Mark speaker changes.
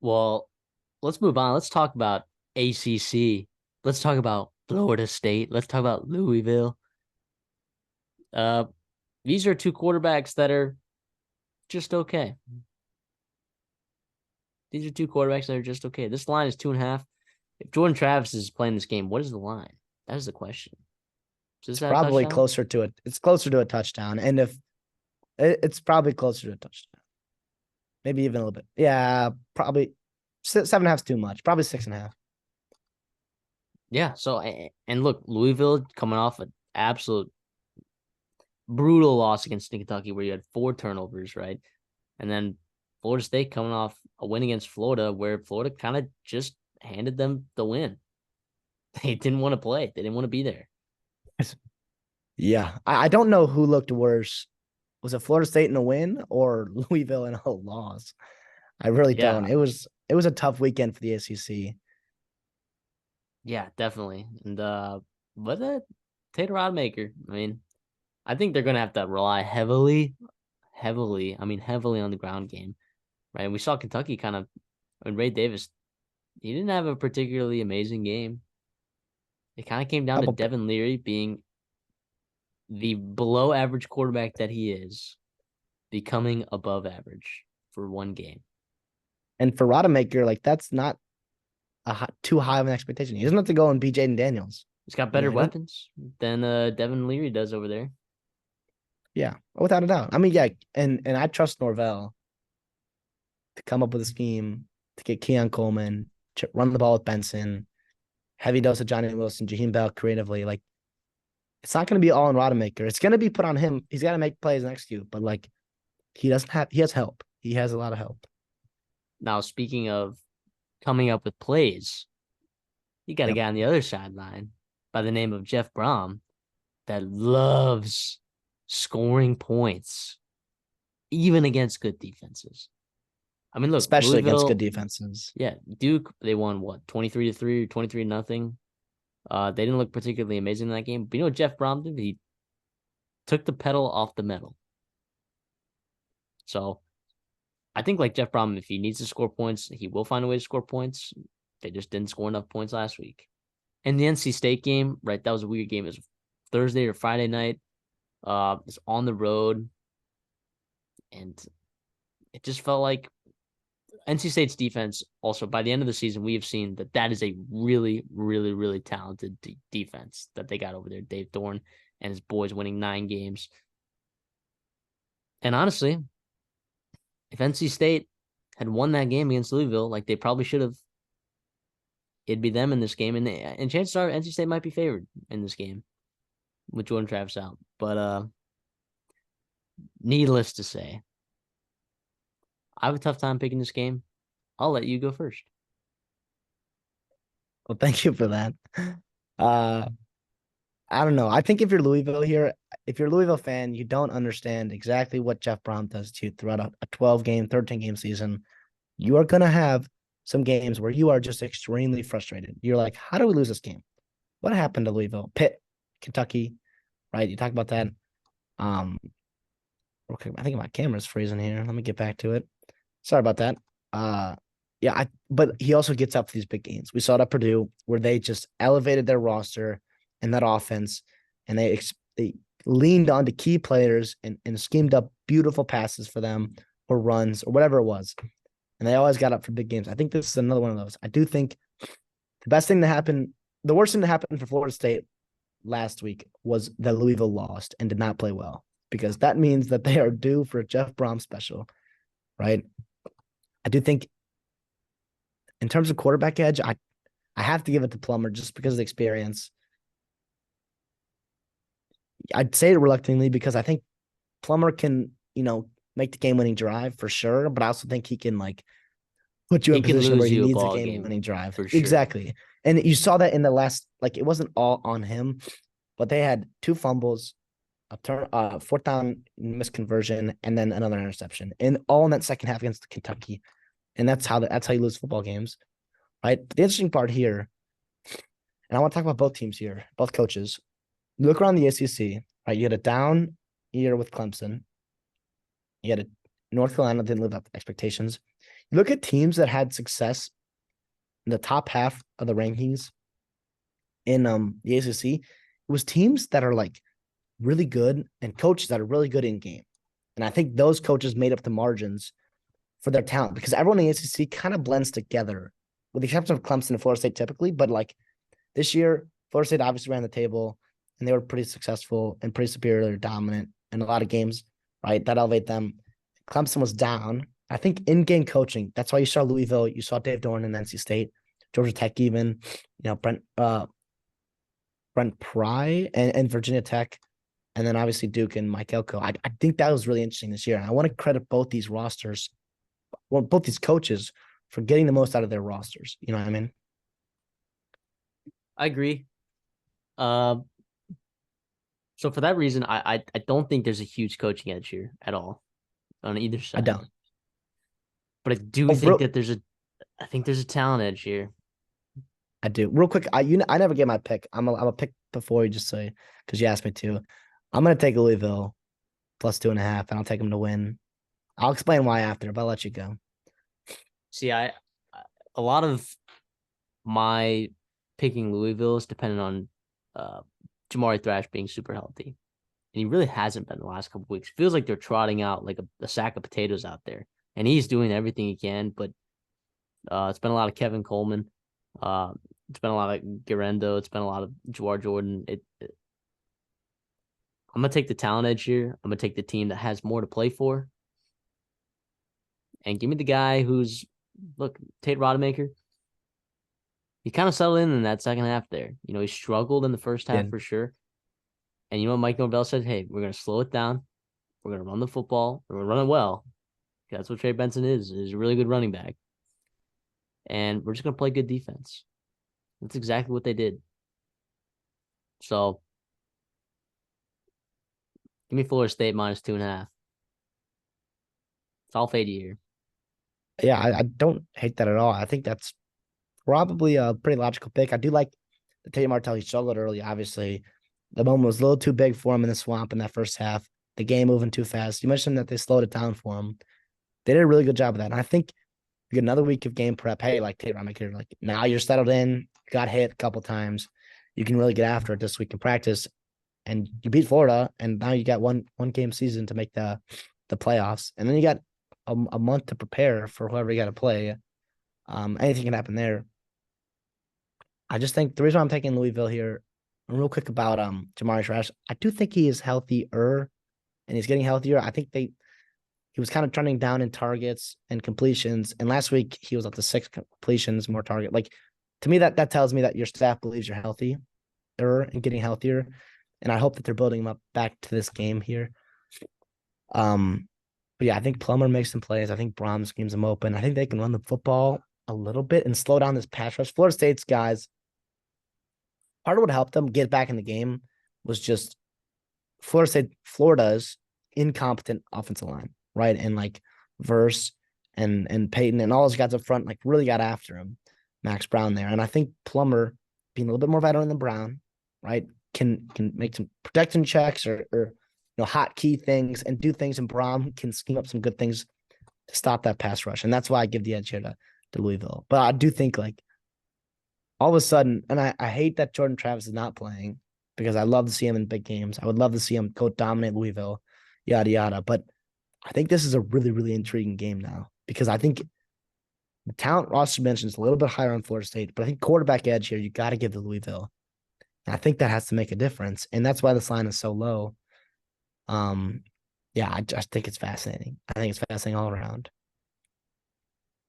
Speaker 1: Well, let's move on. Let's talk about ACC. Let's talk about Florida State. Let's talk about Louisville. Uh, these are two quarterbacks that are just okay. These are two quarterbacks that are just okay. This line is 2.5. If Jordan Travis is playing this game, what is the line? That is the question. Is
Speaker 2: It's
Speaker 1: that a
Speaker 2: probably
Speaker 1: touchdown?
Speaker 2: closer to it. It's closer to a touchdown. And if it's probably closer to a touchdown, maybe even a little bit. Yeah, probably 7.5 is too much. Probably 6.5.
Speaker 1: Yeah. So, and look, Louisville coming off an absolute brutal loss against Kentucky where you had 4 turnovers, right? And then Florida State coming off a win against Florida where Florida kind of just handed them the win. They didn't want to play. They didn't want to be there.
Speaker 2: Yeah. I don't know who looked worse. Was it Florida State in a win or Louisville in a loss? I really don't.
Speaker 1: Yeah.
Speaker 2: It was a tough weekend for the ACC.
Speaker 1: Yeah, definitely. And but Tater Rodmaker, I mean, I think they're gonna have to rely heavily on the ground game. Right. We saw Kentucky kind of when Ray Davis, he didn't have a particularly amazing game. It kind of came down to
Speaker 2: Couple
Speaker 1: Devin Leary being the below average quarterback that he is, becoming above average for one game.
Speaker 2: and for Rodemaker, like that's not too high of an expectation. He doesn't have to go and beat Jaden Daniels.
Speaker 1: He's got
Speaker 2: You
Speaker 1: better
Speaker 2: know, he doesn't.
Speaker 1: weapons than Devin Leary does over there.
Speaker 2: Yeah, without a doubt. I mean, yeah, and I trust Norvell to come up with a scheme to get Keon Coleman, to run the ball with Benson, heavy dose of Johnny Wilson, Jaheim Bell creatively. Like, it's not going to be all on Rodemaker. It's going to be put on him. He's got to make plays and execute, but like, he has help. He has a lot of help.
Speaker 1: Now, speaking of coming up with plays, you got a
Speaker 2: Yep.
Speaker 1: guy on the other sideline by the name of Jeff Brom that loves scoring points, even against good defenses. I mean, look,
Speaker 2: Especially against good
Speaker 1: Louisville,
Speaker 2: defenses.
Speaker 1: yeah, Duke, they won what, 23-3 or 23-0. They didn't look particularly amazing in that game. But you know what Jeff Brom did? He took the pedal off the metal. So I think like Jeff Brom, if he needs to score points, he will find a way to score points. They just didn't score enough points last week. And the NC State game, right? That was a weird game. It was Thursday or Friday night. It's on the road, and it just felt like NC State's defense. Also, by the end of the season, we have seen that is a really, really, really talented defense that they got over there. Dave Thorne and his boys winning 9 games. And honestly, if NC State had won that game against Louisville, like they probably should have, it'd be them in this game, and chances are NC State might be favored in this game with Jordan Travis out. But needless to say, I have a tough time picking this game. I'll let you go first.
Speaker 2: Well, thank you for that. Uh, I don't know. I think if you're Louisville here, if you're a Louisville fan, you don't understand exactly what Jeff Brom does to you throughout a 12 game, 13 game season. You are going to have some games where you are just extremely frustrated. You're like, how do we lose this game? What happened to Louisville? Pitt, Kentucky, right? You talk about that. Okay, I think my camera's freezing here. Let me get back to it. Sorry about that. Yeah, but he also gets up for these big games. We saw it at Purdue where they just elevated their roster and that offense, and they leaned onto key players and schemed up beautiful passes for them or runs or whatever it was. And they always got up for big games. I think this is another one of those. I do think the worst thing that happened for Florida State last week was that Louisville lost and did not play well, because that means that they are due for a Jeff Brom special, right? I do think in terms of quarterback edge, I have to give it to Plummer just because of the experience. I'd say it reluctantly because I think Plummer can, make the game-winning drive for sure, but I also think he can put you in
Speaker 1: He
Speaker 2: a
Speaker 1: can
Speaker 2: position where
Speaker 1: lose
Speaker 2: he
Speaker 1: you a
Speaker 2: needs a
Speaker 1: ball game
Speaker 2: game-winning drive.
Speaker 1: for sure.
Speaker 2: Exactly. And you saw that in the last, it wasn't all on him, but they had 2 fumbles, a fourth down misconversion, and then another interception, and all in that second half against Kentucky. And that's how you lose football games, right? But the interesting part here, and I want to talk about both teams here, both coaches. You look around the ACC, right? You had a down year with Clemson. You had a North Carolina didn't live up to expectations. look at teams that had success in the top half of the rankings in the ACC. It was teams that are like really good and coaches that are really good in game. And I think those coaches made up the margins for their talent because everyone in the ACC kind of blends together, with the exception of Clemson and Florida State typically. But like this year, Florida State obviously ran the table and they were pretty successful and pretty superior, dominant in a lot of games, right? That elevate them. Clemson was down. I think in-game coaching, that's why you saw Louisville, you saw Dave Doran in NC State, Georgia Tech even, Brent Pry and Virginia Tech, and then obviously Duke and Mike Elko. I think that was really interesting this year. And I want to credit both these rosters, both these coaches for getting the most out of their rosters. You know what I mean?
Speaker 1: I agree. So for that reason, I don't think there's a huge coaching edge here at all on either side.
Speaker 2: I don't.
Speaker 1: But I do think that there's a talent edge here.
Speaker 2: I do. Real quick, I never get my pick. I'm a pick before you just say because you asked me to. I'm gonna take Louisville plus 2.5, and I'll take them to win. I'll explain why after, but I'll let you go.
Speaker 1: See, a lot of my picking Louisville is dependent on Jamari Thrash being super healthy. And he really hasn't been the last couple of weeks. Feels like they're trotting out like a sack of potatoes out there. And he's doing everything he can, but it's been a lot of Kevin Coleman. It's been a lot of Garendo. It's been a lot of Jawar Jordan. I'm going to take the talent edge here. I'm going to take the team that has more to play for. And give me the guy who's, look, Tate Rodemaker. He kind of settled in that second half there. He struggled in the first half for sure. And Mike Norvell said, hey, we're going to slow it down. We're going to run the football. We're going to run it well. That's what Trey Benson is a really good running back. And we're just going to play good defense. That's exactly what they did. So, give me Florida State minus 2.5. I'll fade you here.
Speaker 2: Yeah, I don't hate that at all. I think that's probably a pretty logical pick. I do like the Tate Martell. He struggled early, obviously. The moment was a little too big for him in the swamp in that first half. The game moving too fast. You mentioned that they slowed it down for him. They did a really good job of that. And I think you get another week of game prep. Hey, like Tate Rodemaker, like now you're settled in, got hit a couple times. You can really get after it this week in practice. And you beat Florida, and now you got one game season to make the playoffs. And then you got a month to prepare for whoever you got to play. Anything can happen there. I just think the reason why I'm taking Louisville here, and real quick about Jamari Thrash, I do think he is healthier, and he's getting healthier. I think he was kind of trending down in targets and completions, and last week he was up to 6 completions, more target. Like to me, that tells me that your staff believes you're healthier and getting healthier, and I hope that they're building him up back to this game here. But yeah, I think Plummer makes some plays. I think Braum schemes them open. I think they can run the football a little bit and slow down this pass rush. Florida State's guys, part of what helped them get back in the game was just Florida's incompetent offensive line, right? And like Verse and Peyton and all those guys up front, like really got after him, Max Brown there. And I think Plummer, being a little bit more veteran than Brown, right, can make some protection checks or hot key things and do things, and Braum can scheme up some good things to stop that pass rush. And that's why I give the edge here to Louisville. But I do think like all of a sudden, and I hate that Jordan Travis is not playing because I love to see him in big games. I would love to see him go dominate Louisville, yada, yada. But I think this is a really, really intriguing game now because I think the talent roster mentions a little bit higher on Florida State, but I think quarterback edge here, you got to give to Louisville. And I think that has to make a difference. And that's why this line is so low. Yeah, I just think it's fascinating. I think it's fascinating all around.